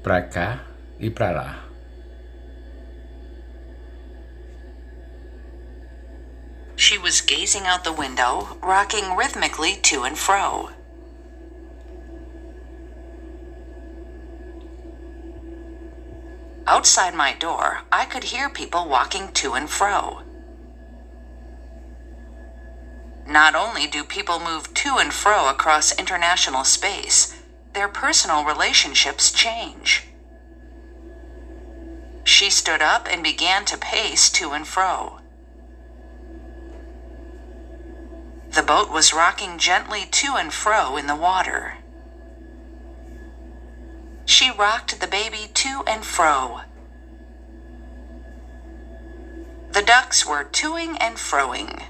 pra cá e pra lá. She was gazing out the window, rocking rhythmically to and fro. Outside my door, I could hear people walking to and fro. Not only do people move to and fro across international space, their personal relationships change. She stood up and began to pace to and fro. The boat was rocking gently to and fro in the water. She rocked the baby to and fro. The ducks were toing and froing.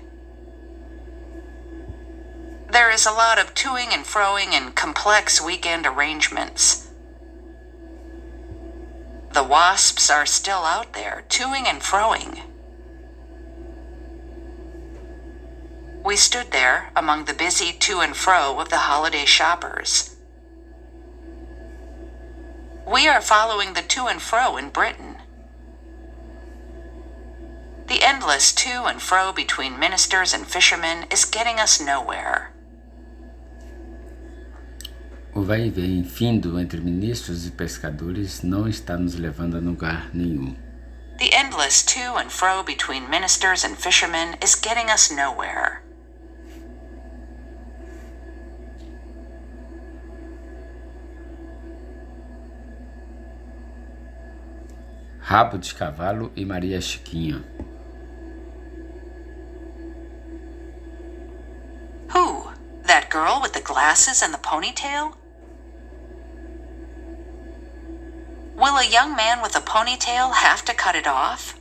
There is a lot of toing and froing in complex weekend arrangements. The wasps are still out there, toing and froing. We stood there among the busy to and fro of the holiday shoppers. We are following the to and fro in Britain. The endless to and fro between ministers and fishermen is getting us nowhere. O vai e vem findo entre ministros e pescadores não está nos levando a lugar nenhum. The endless to and fro between ministers and fishermen is getting us nowhere. Rabo de cavalo e Maria Chiquinha. Who? That girl with the glasses and the ponytail? Will a young man with a ponytail have to cut it off?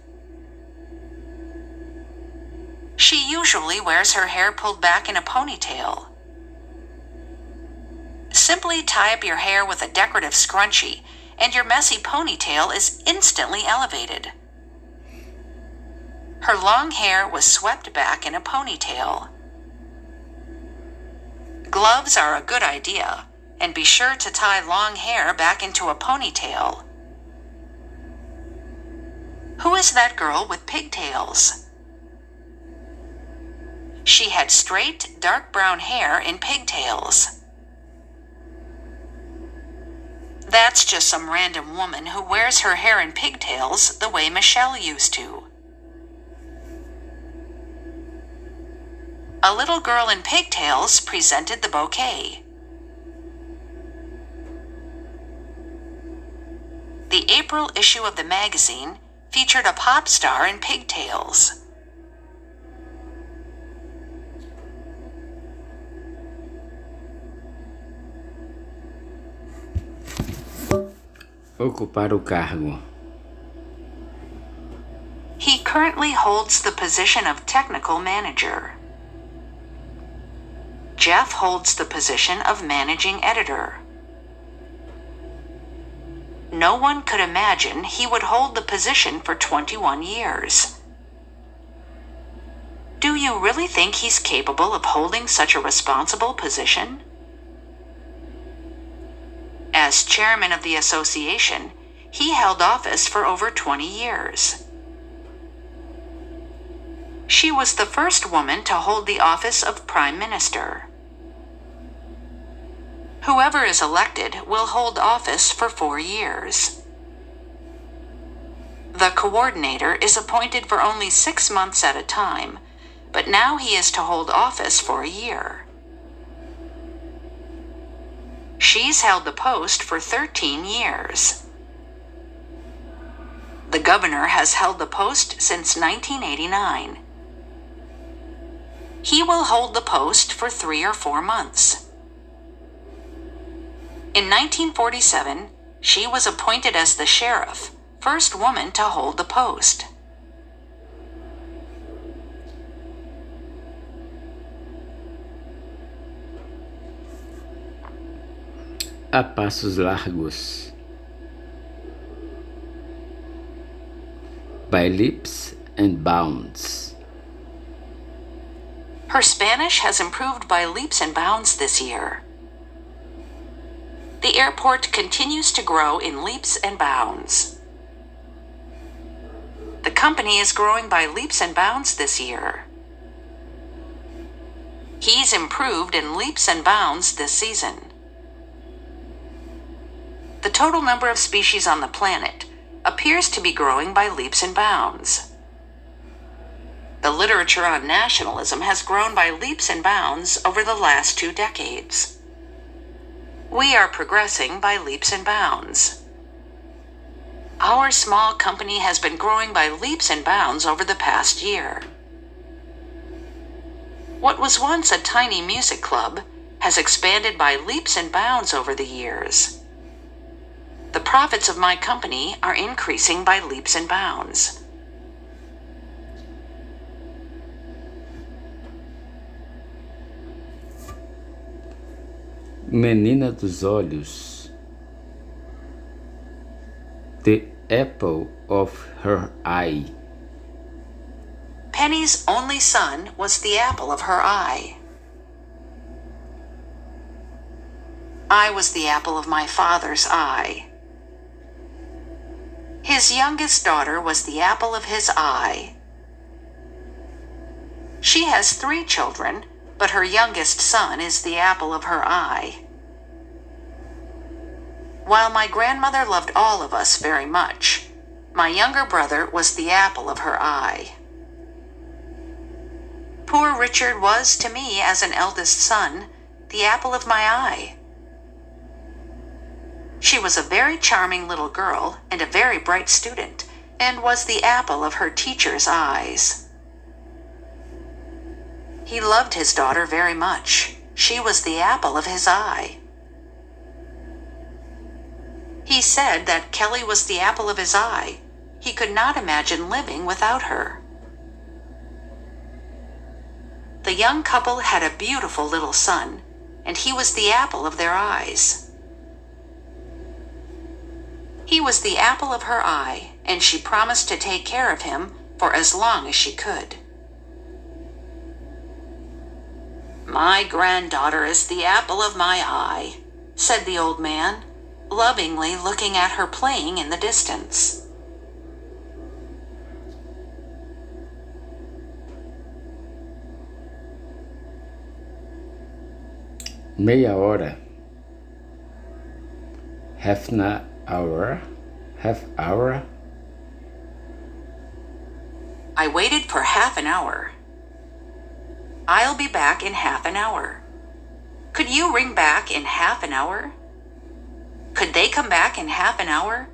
She usually wears her hair pulled back in a ponytail. Simply tie up your hair with a decorative scrunchie, and your messy ponytail is instantly elevated. Her long hair was swept back in a ponytail. Gloves are a good idea, and be sure to tie long hair back into a ponytail. Who is that girl with pigtails? She had straight, dark brown hair in pigtails. That's just some random woman who wears her hair in pigtails the way Michelle used to. A little girl in pigtails presented the bouquet. The April issue of the magazine featured a pop star in pigtails. Ocupar o cargo. He currently holds the position of technical manager. Jeff holds the position of managing editor. No one could imagine he would hold the position for 21 years. Do you really think he's capable of holding such a responsible position? As chairman of the association, he held office for over 20 years. She was the first woman to hold the office of Prime Minister. Whoever is elected will hold office for 4 years. The coordinator is appointed for only 6 months at a time, but now he is to hold office for a year. She's held the post for 13 years. The governor has held the post since 1989. He will hold the post for 3 or 4 months. In 1947, she was appointed as the sheriff, first woman to hold the post. A passos largos. By leaps and bounds. Her Spanish has improved by leaps and bounds this year. The airport continues to grow in leaps and bounds. The company is growing by leaps and bounds this year. He's improved in leaps and bounds this season. The total number of species on the planet appears to be growing by leaps and bounds. The literature on nationalism has grown by leaps and bounds over the last 2 decades. We are progressing by leaps and bounds. Our small company has been growing by leaps and bounds over the past year. What was once a tiny music club has expanded by leaps and bounds over the years. The profits of my company are increasing by leaps and bounds. Menina dos olhos, the apple of her eye. Penny's only son was the apple of her eye. I was the apple of my father's eye. His youngest daughter was the apple of his eye. She has 3 children, but her youngest son is the apple of her eye. While my grandmother loved all of us very much, my younger brother was the apple of her eye. Poor Richard was, to me as an eldest son, the apple of my eye. She was a very charming little girl and a very bright student, and was the apple of her teacher's eyes. He loved his daughter very much. She was the apple of his eye. He said that Kelly was the apple of his eye. He could not imagine living without her. The young couple had a beautiful little son, and he was the apple of their eyes. He was the apple of her eye, and she promised to take care of him for as long as she could. My granddaughter is the apple of my eye, said the old man, lovingly looking at her playing in the distance. Meia hora, half an hour, half hour. I waited for half an hour. I'll be back in half an hour. Could you ring back in half an hour? Could they come back in half an hour?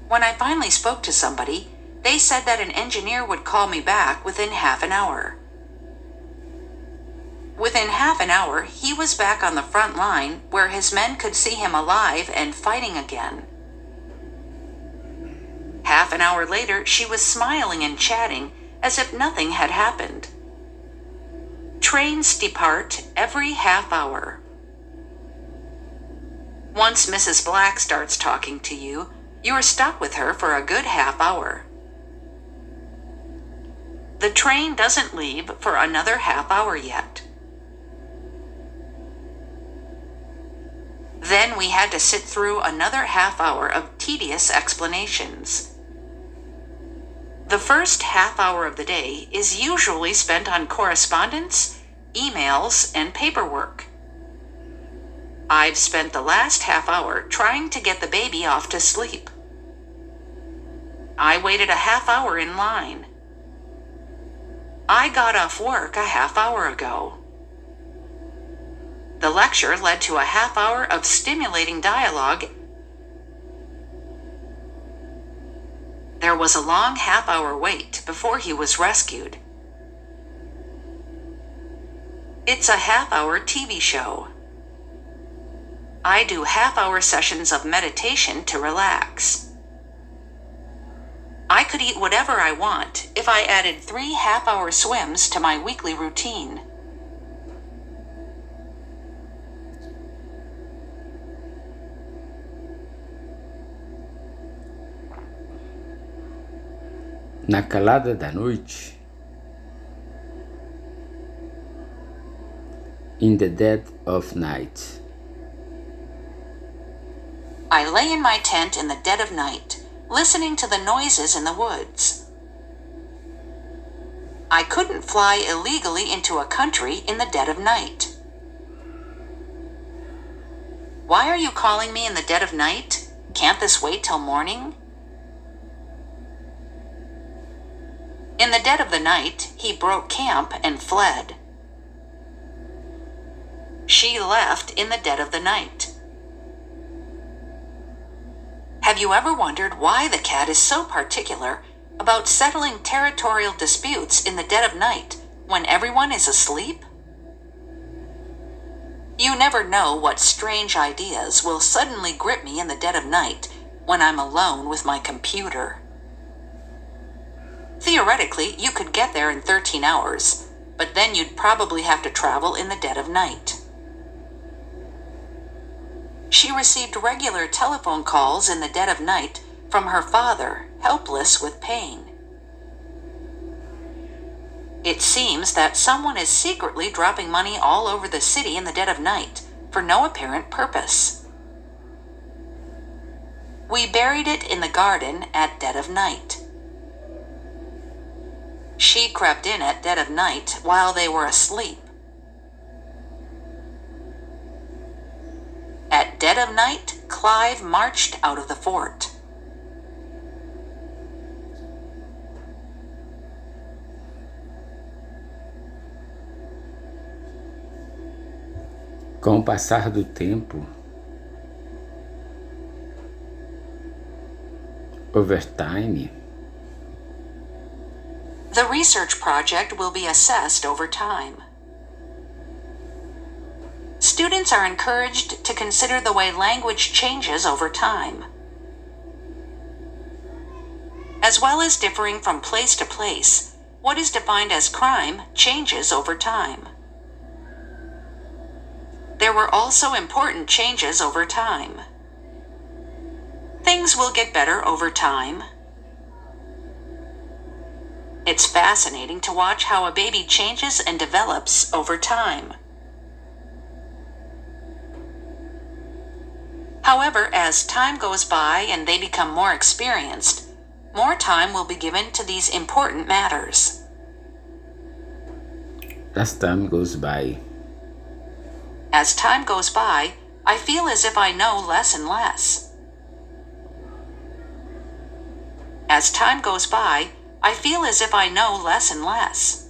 When I finally spoke to somebody, they said that an engineer would call me back within half an hour. Within half an hour, he was back on the front line where his men could see him alive and fighting again. Half an hour later, she was smiling and chatting as if nothing had happened. Trains depart every half hour. Once Mrs. Black starts talking to you, you're stuck with her for a good half hour. The train doesn't leave for another half hour yet. Then we had to sit through another half hour of tedious explanations. The first half hour of the day is usually spent on correspondence, emails, and paperwork. I've spent the last half hour trying to get the baby off to sleep. I waited a half hour in line. I got off work a half hour ago. The lecture led to a half hour of stimulating dialogue. There was a long half-hour wait before he was rescued. It's a half-hour TV show. I do half-hour sessions of meditation to relax. I could eat whatever I want if I added 3 half-hour swims to my weekly routine. Na calada da noite, In the dead of night. I lay in my tent in the dead of night, listening to the noises in the woods. I couldn't fly illegally into a country in the dead of night. Why are you calling me in the dead of night? Can't this wait till morning? In the dead of the night, he broke camp and fled. She left in the dead of the night. Have you ever wondered why the cat is so particular about settling territorial disputes in the dead of night when everyone is asleep? You never know what strange ideas will suddenly grip me in the dead of night when I'm alone with my computer. Theoretically, you could get there in 13 hours, but then you'd probably have to travel in the dead of night. She received regular telephone calls in the dead of night from her father, helpless with pain. It seems that someone is secretly dropping money all over the city in the dead of night for no apparent purpose. We buried it in the garden at dead of night. She crept in at dead of night while they were asleep. At dead of night, Clive marched out of the fort. Com o passar do tempo, over time, the research project will be assessed over time. Students are encouraged to consider the way language changes over time. As well as differing from place to place, what is defined as crime changes over time. There were also important changes over time. Things will get better over time. It's fascinating to watch how a baby changes and develops over time. However, as time goes by and they become more experienced, more time will be given to these important matters. as time goes by. As time goes by, I feel as if I know less and less. As time goes by, I feel as if I know less and less.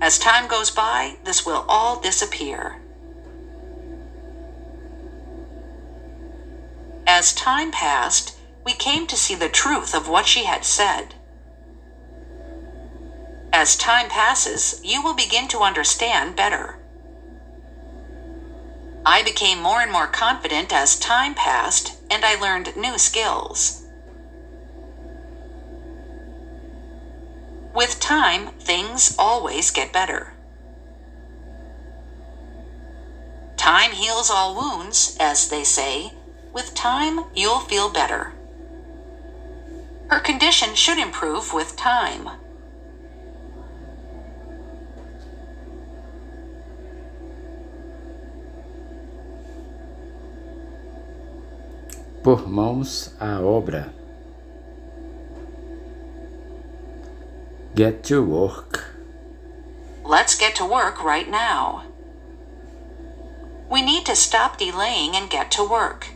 As time goes by, this will all disappear. As time passed, we came to see the truth of what she had said. As time passes, you will begin to understand better. I became more and more confident as time passed, and I learned new skills. With time, things always get better. Time heals all wounds, as they say. With time, you'll feel better. Her condition should improve with time. Por mãos à obra. Get to work. Let's get to work right now. We need to stop delaying and get to work.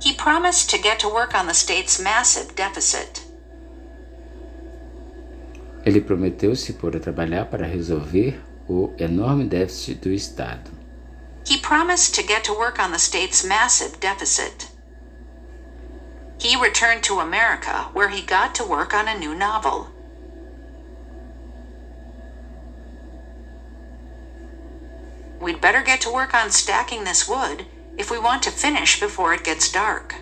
He promised to get to work on the state's massive deficit. Ele prometeu se pôr a trabalhar para resolver o enorme déficit do Estado. He promised to get to work on the state's massive deficit. He returned to America, where he got to work on a new novel. We'd better get to work on stacking this wood if we want to finish before it gets dark.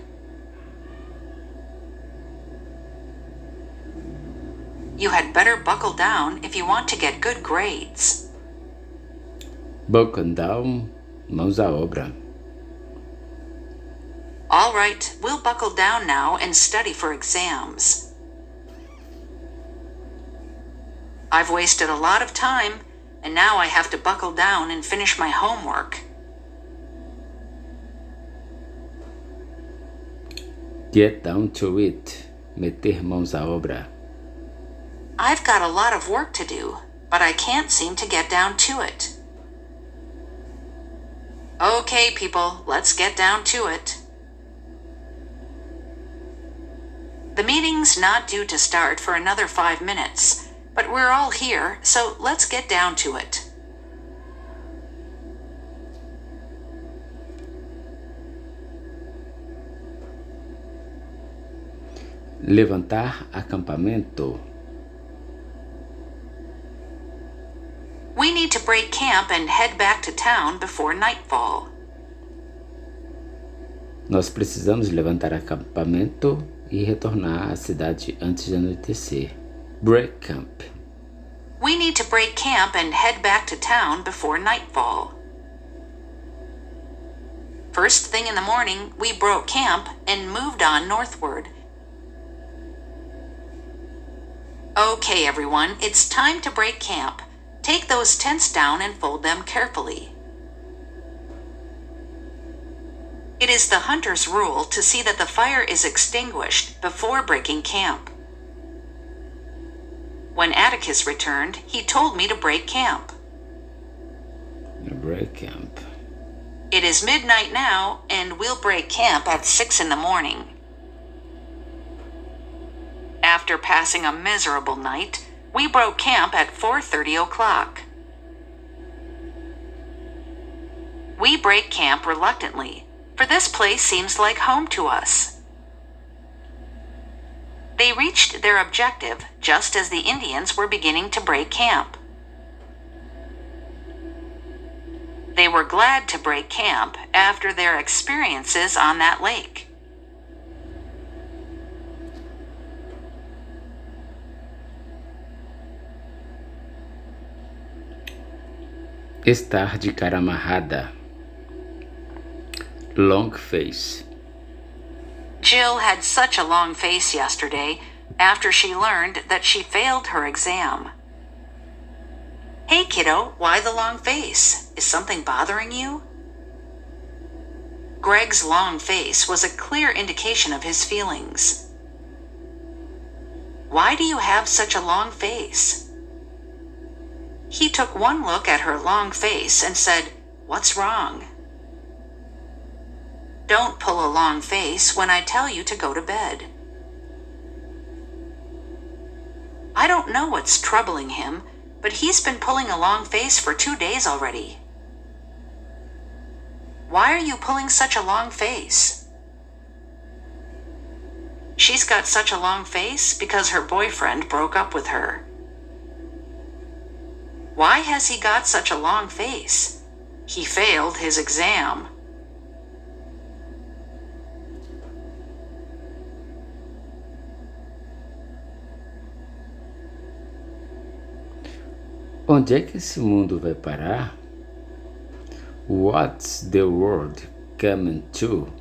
You had better buckle down if you want to get good grades. Buckle down, mãos à obra. All right, we'll buckle down now and study for exams. I've wasted a lot of time, and now I have to buckle down and finish my homework. Get down to it. Meter mãos à obra. I've got a lot of work to do, but I can't seem to get down to it. Okay, people, let's get down to it. The meeting's not due to start for another 5 minutes, but we're all here, so let's get down to it. Levantar acampamento. We need to break camp and head back to town before nightfall. Nós precisamos levantar acampamento e retornar à cidade antes de anoitecer. Break camp. We need to break camp and head back to town before nightfall. First thing in the morning, we broke camp and moved on northward. Okay, everyone, it's time to break camp. Take those tents down and fold them carefully. It is the hunter's rule to see that the fire is extinguished before breaking camp. When Atticus returned, he told me to break camp. Break camp. It is midnight now, and we'll break camp at 6 in the morning. After passing a miserable night, we broke camp at 4:30 o'clock. We break camp reluctantly, for this place seems like home to us. They reached their objective just as the Indians were beginning to break camp. They were glad to break camp after their experiences on that lake. Estar de cara amarrada. Long face. Jill had such a long face yesterday after she learned that she failed her exam. Hey kiddo, why the long face? Is something bothering you? Greg's long face was a clear indication of his feelings. Why do you have such a long face? He took one look at her long face and said, "What's wrong?" Don't pull a long face when I tell you to go to bed. I don't know what's troubling him, but he's been pulling a long face for 2 days already. Why are you pulling such a long face? She's got such a long face because her boyfriend broke up with her. Why has he got such a long face? He failed his exam. Onde é que esse mundo vai parar? What's the world coming to?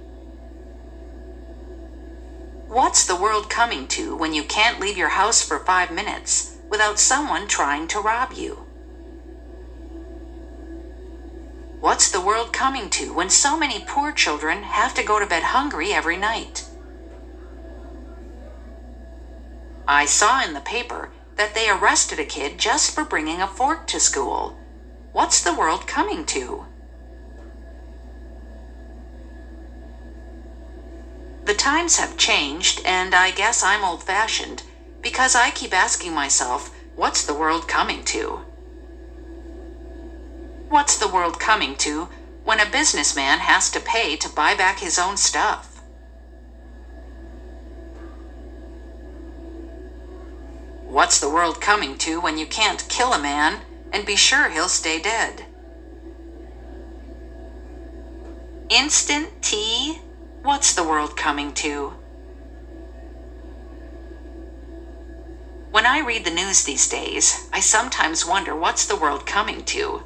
What's the world coming to when you can't leave your house for 5 minutes without someone trying to rob you? What's the world coming to when so many poor children have to go to bed hungry every night? I saw in the paper that they arrested a kid just for bringing a fork to school. What's the world coming to? The times have changed, and I guess I'm old-fashioned because I keep asking myself, what's the world coming to? What's the world coming to when a businessman has to pay to buy back his own stuff? What's the world coming to when you can't kill a man and be sure he'll stay dead? Instant tea? What's the world coming to? When I read the news these days, I sometimes wonder what's the world coming to?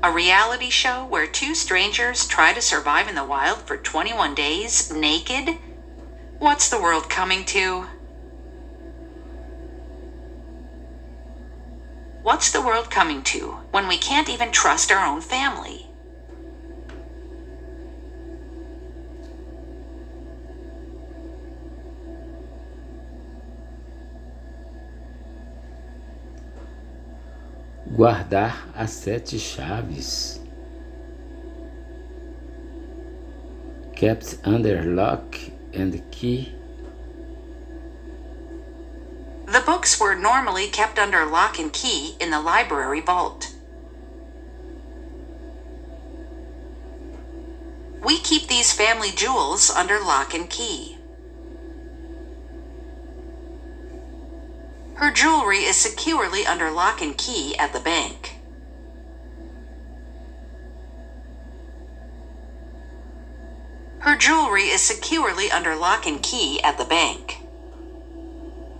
A reality show where 2 strangers try to survive in the wild for 21 days naked? What's the world coming to? What's the world coming to when we can't even trust our own family? Guardar as 7 chaves. Kept under lock and key. The books were normally kept under lock and key in the library vault. We keep these family jewels under lock and key. Her jewelry is securely under lock and key at the bank. Her jewelry is securely under lock and key at the bank.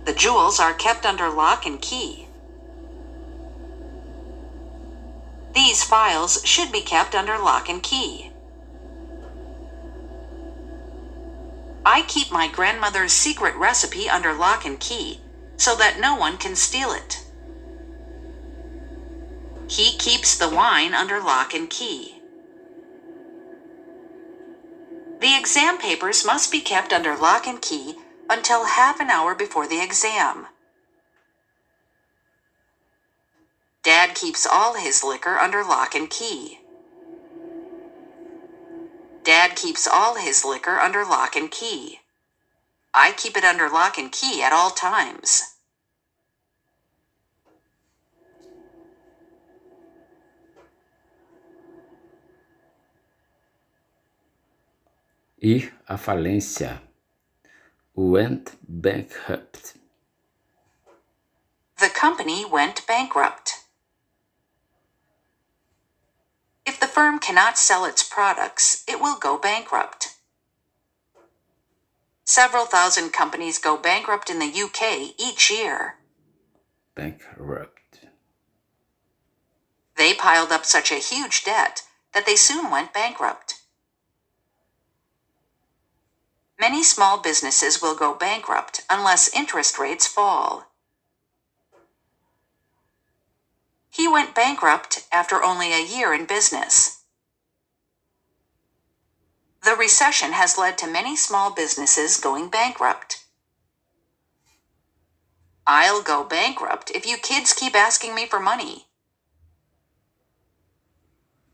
The jewels are kept under lock and key. These files should be kept under lock and key. I keep my grandmother's secret recipe under lock and key so that no one can steal it. He keeps the wine under lock and key. The exam papers must be kept under lock and key until half an hour before the exam. Dad keeps all his liquor under lock and key. Dad keeps all his liquor under lock and key. I keep it under lock and key at all times. Ir à falência. Went bankrupt. The company went bankrupt. If the firm cannot sell its products, it will go bankrupt. Several thousand companies go bankrupt in the UK each year. Bankrupt. They piled up such a huge debt that they soon went bankrupt. Many small businesses will go bankrupt unless interest rates fall. He went bankrupt after only a year in business. The recession has led to many small businesses going bankrupt. I'll go bankrupt if you kids keep asking me for money.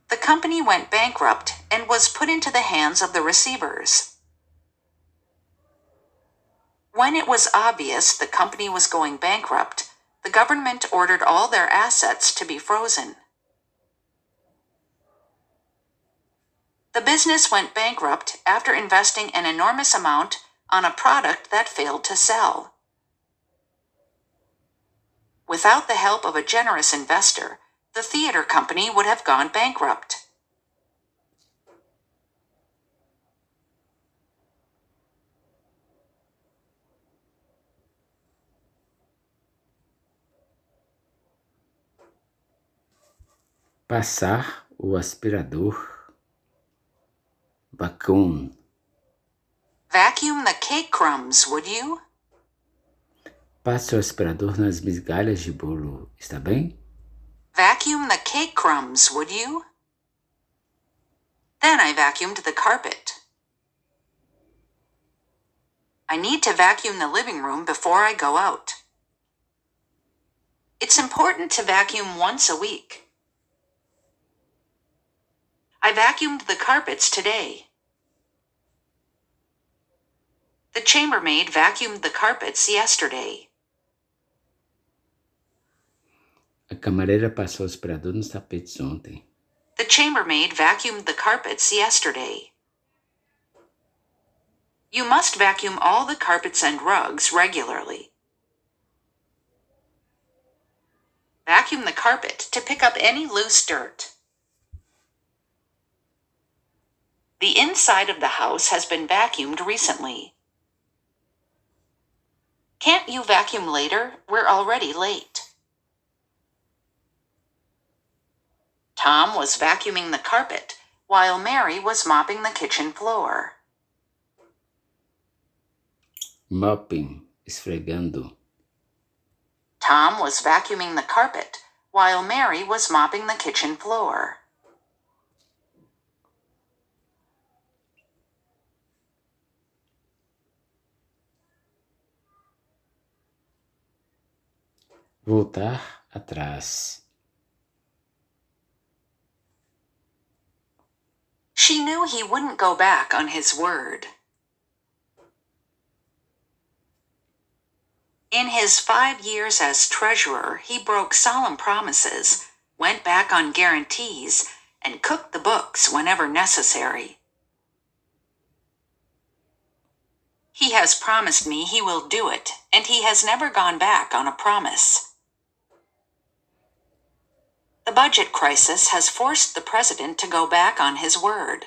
The company went bankrupt and was put into the hands of the receivers. When it was obvious the company was going bankrupt, the government ordered all their assets to be frozen. The business went bankrupt after investing an enormous amount on a product that failed to sell. Without the help of a generous investor, the theater company would have gone bankrupt. Passar o aspirador. Vacuum. Vacuum the cake crumbs, would you? Passe o aspirador nas migalhas de bolo, está bem? Vacuum the cake crumbs, would you? Then I vacuumed the carpet. I need to vacuum the living room before I go out. It's important to vacuum once a week. I vacuumed the carpets today. The chambermaid vacuumed the carpets yesterday. A camareira passou o aspirador nos tapetes ontem. The chambermaid vacuumed the carpets yesterday. You must vacuum all the carpets and rugs regularly. Vacuum the carpet to pick up any loose dirt. The inside of the house has been vacuumed recently. Can't you vacuum later? We're already late. Tom was vacuuming the carpet while Mary was mopping the kitchen floor. Mopping, esfregando. Tom was vacuuming the carpet while Mary was mopping the kitchen floor. Voltar atrás. She knew he wouldn't go back on his word. In his 5 years as treasurer, he broke solemn promises, went back on guarantees, and cooked the books whenever necessary. He has promised me he will do it, and he has never gone back on a promise. The budget crisis has forced the president to go back on his word.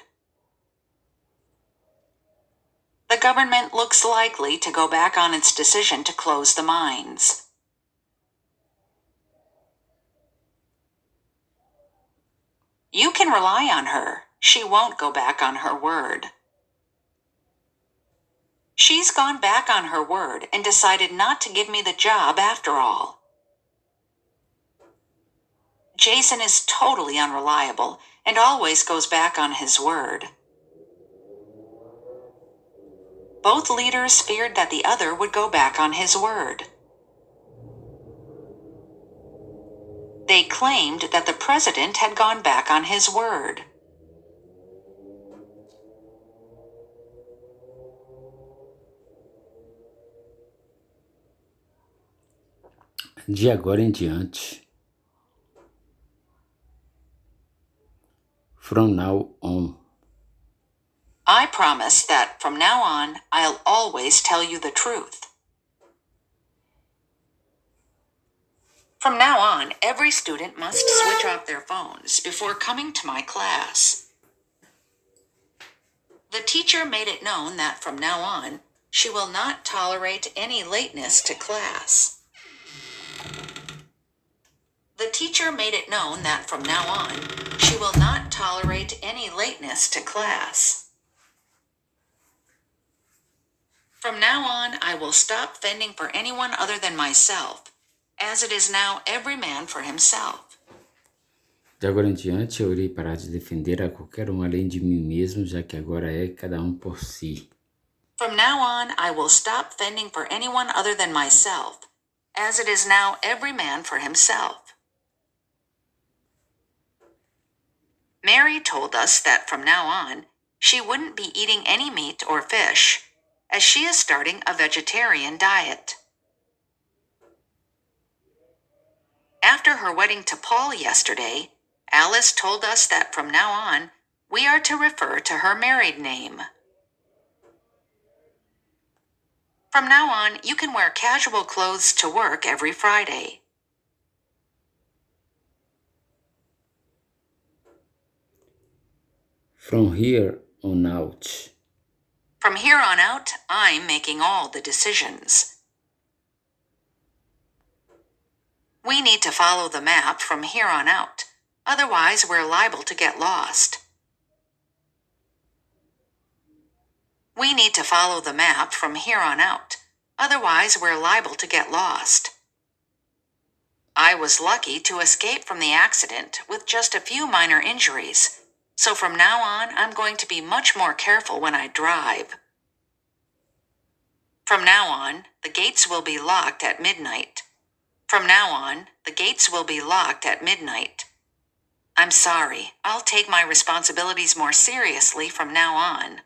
The government looks likely to go back on its decision to close the mines. You can rely on her. She won't go back on her word. She's gone back on her word and decided not to give me the job after all. Jason is totally unreliable and always goes back on his word. Both leaders feared that the other would go back on his word. They claimed that the president had gone back on his word. De agora em diante. From now on. I promise that from now on, I'll always tell you the truth. From now on, every student must switch off their phones before coming to my class. The teacher made it known that from now on, she will not tolerate any lateness to class. The teacher made it known that from now on, she will not tolerate any lateness to class. From now on, I will stop fending for anyone other than myself, as it is now every man for himself. De agora em diante, eu irei parar de defender a qualquer um além de mim mesmo, já que agora é cada um por si. From now on, I will stop fending for anyone other than myself, as it is now every man for himself. Mary told us that from now on, she wouldn't be eating any meat or fish, as she is starting a vegetarian diet. After her wedding to Paul yesterday, Alice told us that from now on, we are to refer to her married name. From now on, you can wear casual clothes to work every Friday. From here on out. From here on out, I'm making all the decisions. We need to follow the map from here on out, otherwise we're liable to get lost. We need to follow the map from here on out, otherwise we're liable to get lost. I was lucky to escape from the accident with just a few minor injuries, so from now on I'm going to be much more careful when I drive. From now on, the gates will be locked at midnight. From now on, the gates will be locked at midnight. I'm sorry, I'll take my responsibilities more seriously from now on.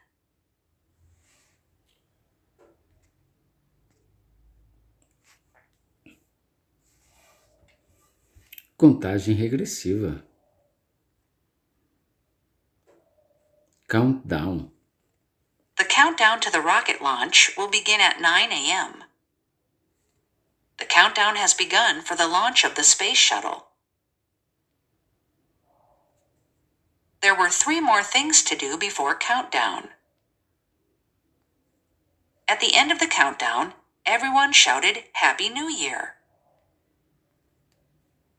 Contagem regressiva. Countdown. The countdown to the rocket launch will begin at 9 a.m. The countdown has begun for the launch of the space shuttle. There were 3 more things to do before countdown. At the end of the countdown, everyone shouted Happy New Year.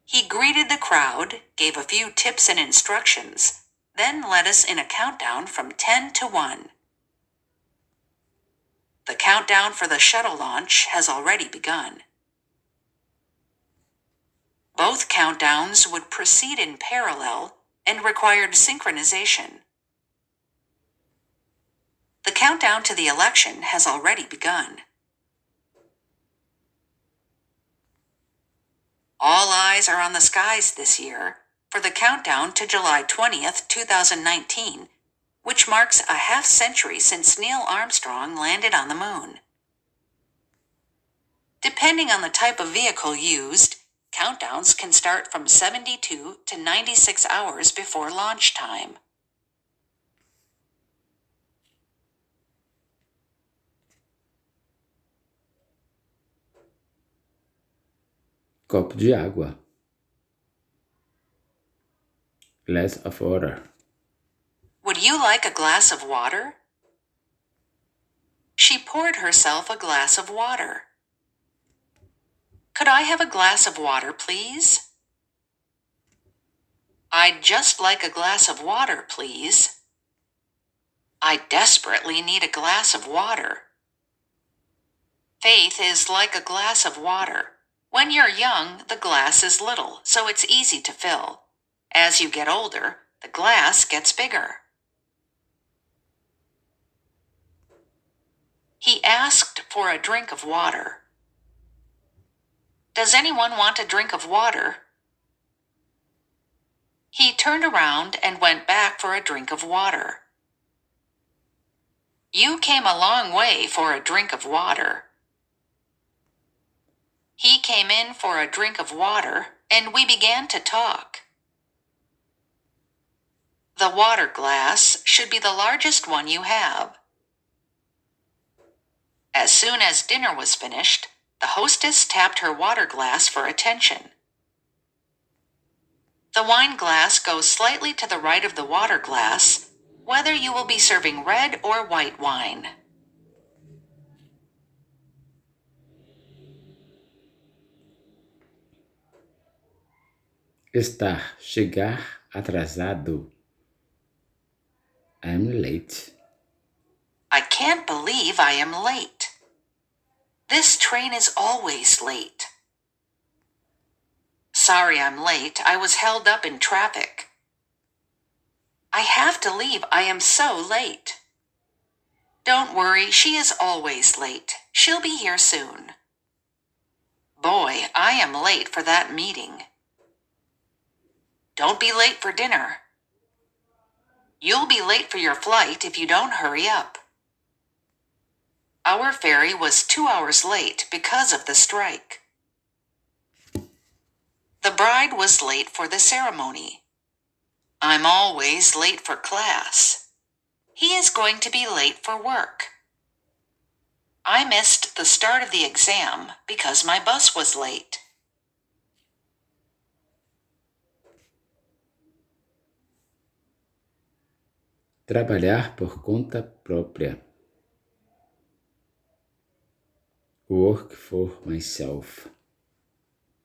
He greeted the crowd, gave a few tips and instructions, then led us in a countdown from 10 to 1. The countdown for the shuttle launch has already begun. Both countdowns would proceed in parallel and required synchronization. The countdown to the election has already begun. All eyes are on the skies this year for the countdown to July 20th, 2019, which marks a half-century since Neil Armstrong landed on the moon. Depending on the type of vehicle used, countdowns can start from 72 to 96 hours before launch time. Copo de água. Glass of water. Would you like a glass of water? She poured herself a glass of water. Could I have a glass of water, please? I'd just like a glass of water, please. I desperately need a glass of water. Faith is like a glass of water. When you're young, the glass is little, so it's easy to fill. As you get older, the glass gets bigger. He asked for a drink of water. Does anyone want a drink of water? He turned around and went back for a drink of water. You came a long way for a drink of water. He came in for a drink of water, and we began to talk. The water glass should be the largest one you have. As soon as dinner was finished, the hostess tapped her water glass for attention. The wine glass goes slightly to the right of the water glass, whether you will be serving red or white wine. Estar, chegar, atrasado. I'm late. I can't believe I am late. This train is always late. Sorry I'm late. I was held up in traffic. I have to leave. I am so late. Don't worry, she is always late. She'll be here soon. Boy, I am late for that meeting. Don't be late for dinner. You'll be late for your flight if you don't hurry up. Our ferry was 2 hours late because of the strike. The bride was late for the ceremony. I'm always late for class. He is going to be late for work. I missed the start of the exam because my bus was late. Trabalhar por conta própria. Work for myself.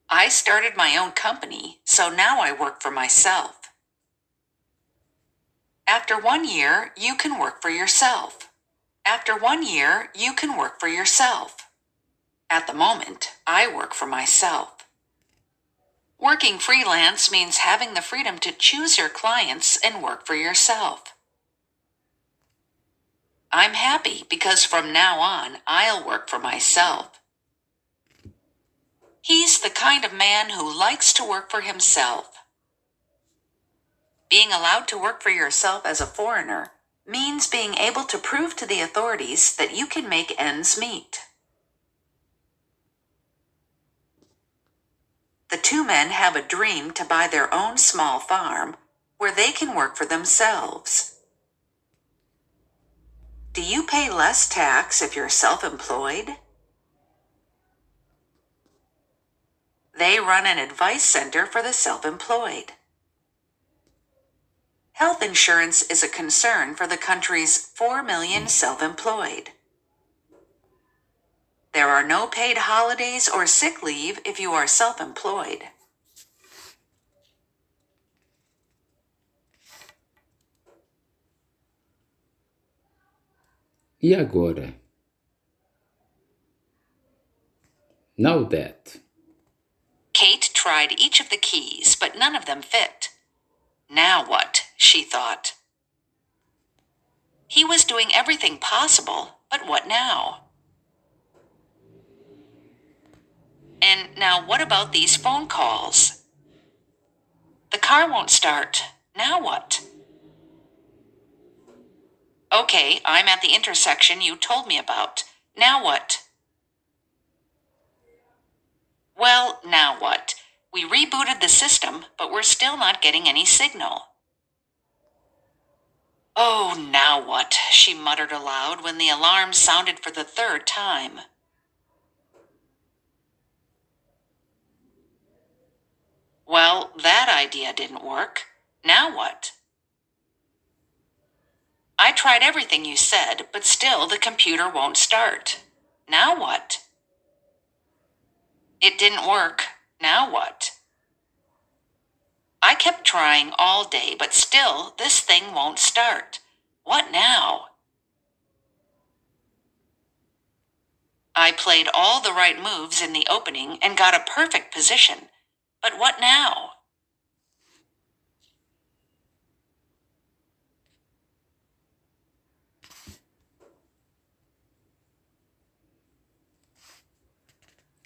I started my own company, so now I work for myself. After 1 year, you can work for yourself. After 1 year, you can work for yourself. At the moment, I work for myself. Working freelance means having the freedom to choose your clients and work for yourself. I'm happy because from now on, I'll work for myself. He's the kind of man who likes to work for himself. Being allowed to work for yourself as a foreigner means being able to prove to the authorities that you can make ends meet. The two men have a dream to buy their own small farm where they can work for themselves. Do you pay less tax if you're self-employed? They run an advice center for the self-employed. Health insurance is a concern for the country's 4 million self-employed. There are no paid holidays or sick leave if you are self-employed. E agora? Now that. Kate tried each of the keys, but none of them fit. Now what? She thought. He was doing everything possible, but what now? And now what about these phone calls? The car won't start. Now what? Okay, I'm at the intersection you told me about. Now what? Well, now what? We rebooted the system, but we're still not getting any signal. Oh, now what? She muttered aloud when the alarm sounded for the third time. Well, that idea didn't work. Now what? I tried everything you said, but still the computer won't start. Now what? It didn't work. Now what? I kept trying all day, but still this thing won't start. What now? I played all the right moves in the opening and got a perfect position. But what now?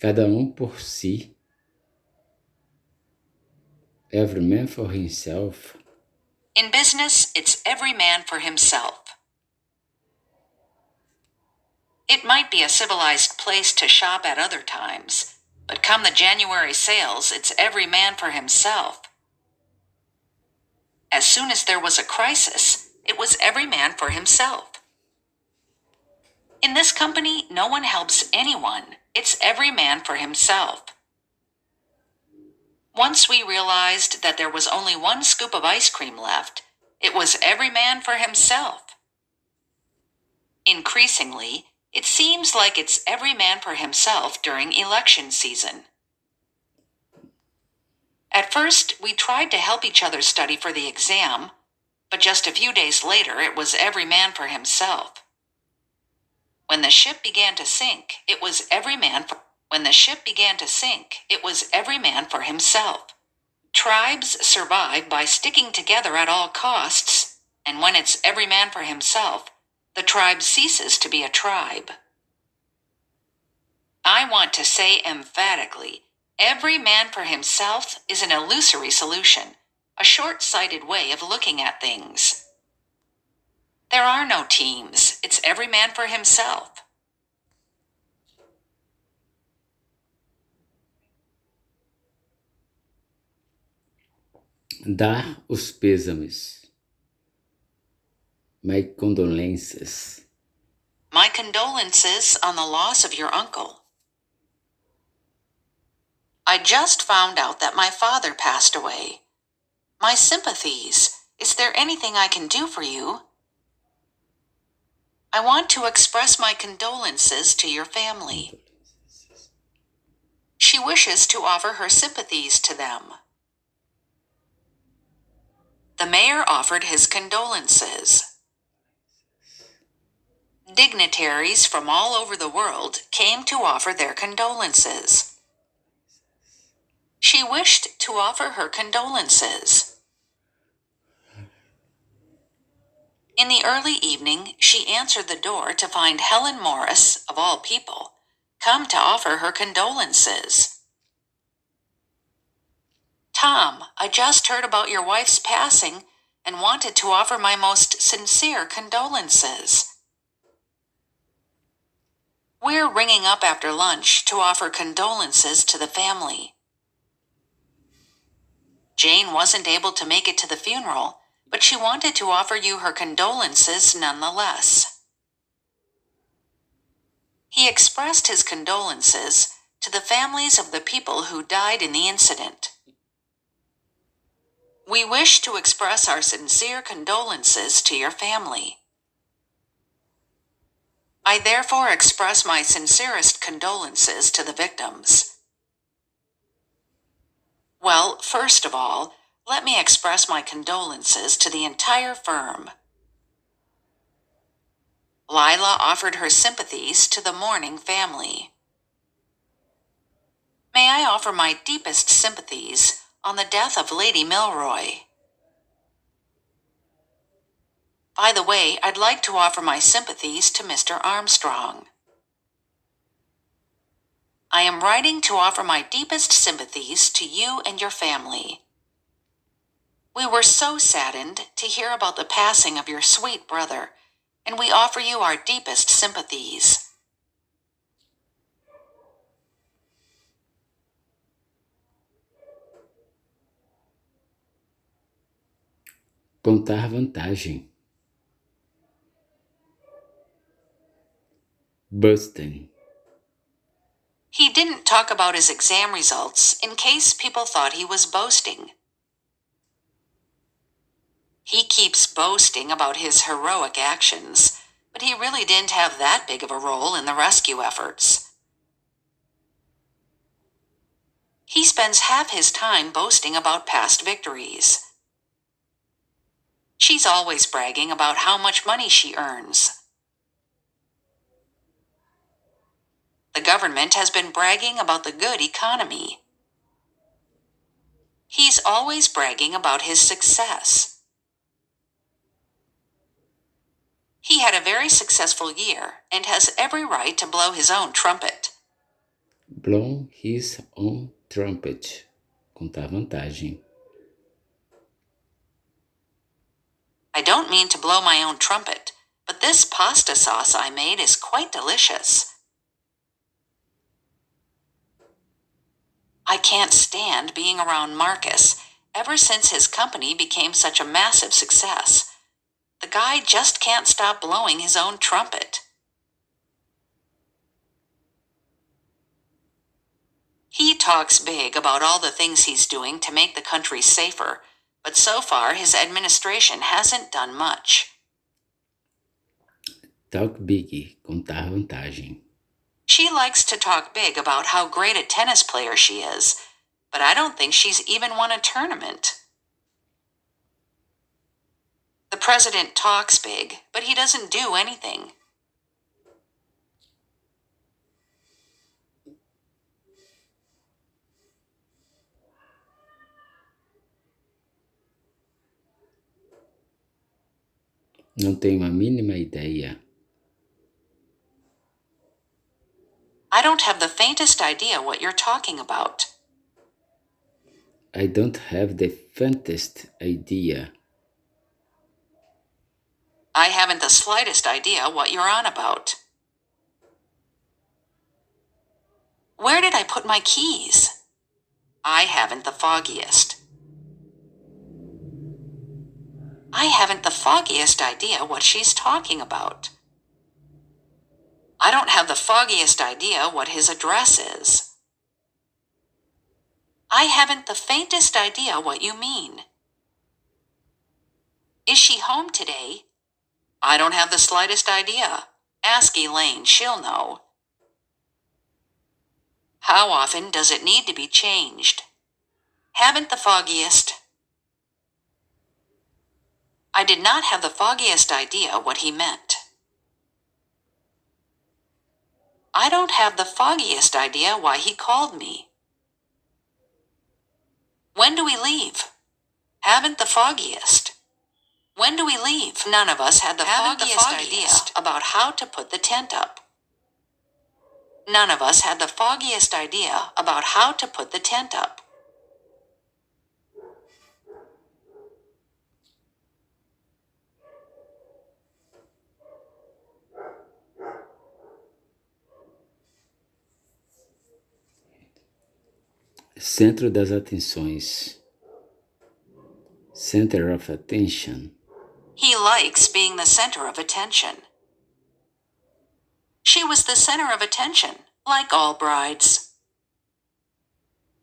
Cada por si. Every man for himself. In business, it's every man for himself. It might be a civilized place to shop at other times, but come the January sales, it's every man for himself. As soon as there was a crisis, it was every man for himself. In this company, no one helps anyone. It's every man for himself. Once we realized that there was only one scoop of ice cream left, it was every man for himself. Increasingly, it seems like it's every man for himself during election season. At first, we tried to help each other study for the exam, but just a few days later, it was every man for himself. When the ship began to sink, it was every man for himself. Tribes survive by sticking together at all costs, and when it's every man for himself, the tribe ceases to be a tribe. I want to say emphatically, every man for himself is an illusory solution, a short-sighted way of looking at things. There are no teams. It's every man for himself. Dar os pêsames. My condolences. My condolences on the loss of your uncle. I just found out that my father passed away. My sympathies. Is there anything I can do for you? I want to express my condolences to your family. She wishes to offer her sympathies to them. The mayor offered his condolences. Dignitaries from all over the world came to offer their condolences. She wished to offer her condolences. In the early evening, she answered the door to find Helen Morris, of all people, come to offer her condolences. Tom, I just heard about your wife's passing and wanted to offer my most sincere condolences. We're ringing up after lunch to offer condolences to the family. Jane wasn't able to make it to the funeral, but she wanted to offer you her condolences nonetheless. He expressed his condolences to the families of the people who died in the incident. We wish to express our sincere condolences to your family. I therefore express my sincerest condolences to the victims. Well, first of all, let me express my condolences to the entire firm. Lila offered her sympathies to the mourning family. May I offer my deepest sympathies on the death of Lady Milroy. By the way, I'd like to offer my sympathies to Mr. Armstrong. I am writing to offer my deepest sympathies to you and your family. We were so saddened to hear about the passing of your sweet brother, and we offer you our deepest sympathies. Contar vantagem. Busting. He didn't talk about his exam results in case people thought he was boasting. He keeps boasting about his heroic actions, but he really didn't have that big of a role in the rescue efforts. He spends half his time boasting about past victories. She's always bragging about how much money she earns. The government has been bragging about the good economy. He's always bragging about his success. He had a very successful year and has every right to blow his own trumpet. Blow his own trumpet. Contar vantagem. I don't mean to blow my own trumpet, but this pasta sauce I made is quite delicious. I can't stand being around Marcus ever since his company became such a massive success. The guy just can't stop blowing his own trumpet. He talks big about all the things he's doing to make the country safer, but so far his administration hasn't done much. Talk big. Contar vantagem. She likes to talk big about how great a tennis player she is, but I don't think she's even won a tournament. The president talks big, but he doesn't do anything. Não tenho a mínima ideia. I don't have the faintest idea what you're talking about. I don't have the faintest idea. I haven't the slightest idea what you're on about. Where did I put my keys? I haven't the foggiest. I haven't the foggiest idea what she's talking about. I don't have the foggiest idea what his address is. I haven't the faintest idea what you mean. Is she home today? I don't have the slightest idea. Ask Elaine, she'll know. How often does it need to be changed? Haven't the foggiest. I did not have the foggiest idea what he meant. I don't have the foggiest idea why he called me. When do we leave? Haven't the foggiest. When do we leave? None of us had the foggiest idea about how to put the tent up. None of us had the foggiest idea about how to put the tent up. Centro das atenções. Center of attention. He likes being the center of attention. She was the center of attention, like all brides.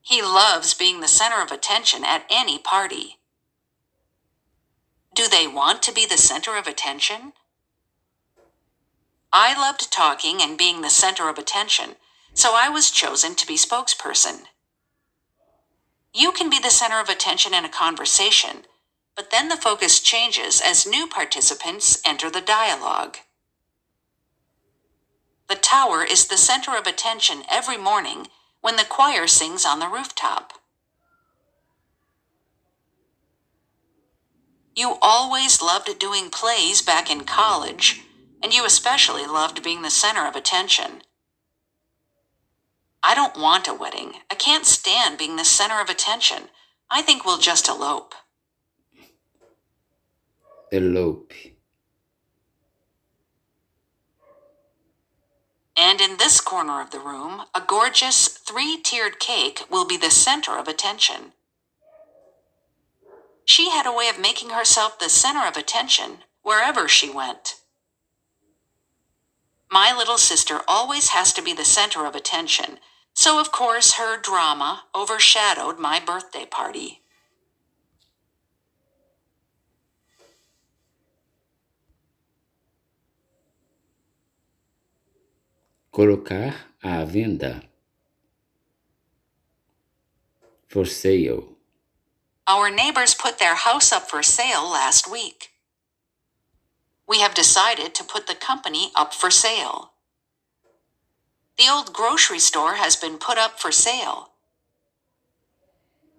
He loves being the center of attention at any party. Do they want to be the center of attention? I loved talking and being the center of attention, so I was chosen to be spokesperson. You can be the center of attention in a conversation, but then the focus changes as new participants enter the dialogue. The tower is the center of attention every morning when the choir sings on the rooftop. You always loved doing plays back in college, and you especially loved being the center of attention. I don't want a wedding. I can't stand being the center of attention. I think we'll just elope. Elope. And in this corner of the room, a gorgeous three-tiered cake will be the center of attention. She had a way of making herself the center of attention wherever she went. My little sister always has to be the center of attention, so of course her drama overshadowed my birthday party. Colocar à venda. For sale. Our neighbors put their house up for sale last week. We have decided to put the company up for sale. The old grocery store has been put up for sale.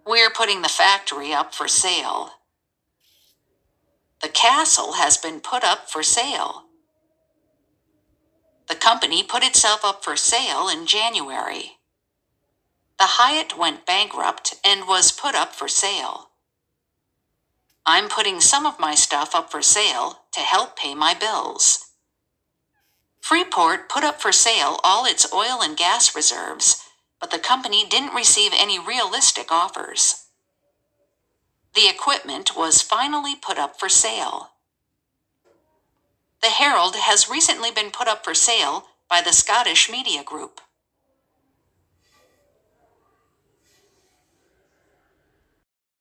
We're putting the factory up for sale. The castle has been put up for sale. The company put itself up for sale in January. The Hyatt went bankrupt and was put up for sale. I'm putting some of my stuff up for sale to help pay my bills. Freeport put up for sale all its oil and gas reserves, but the company didn't receive any realistic offers. The equipment was finally put up for sale. The Herald has recently been put up for sale by the Scottish Media Group.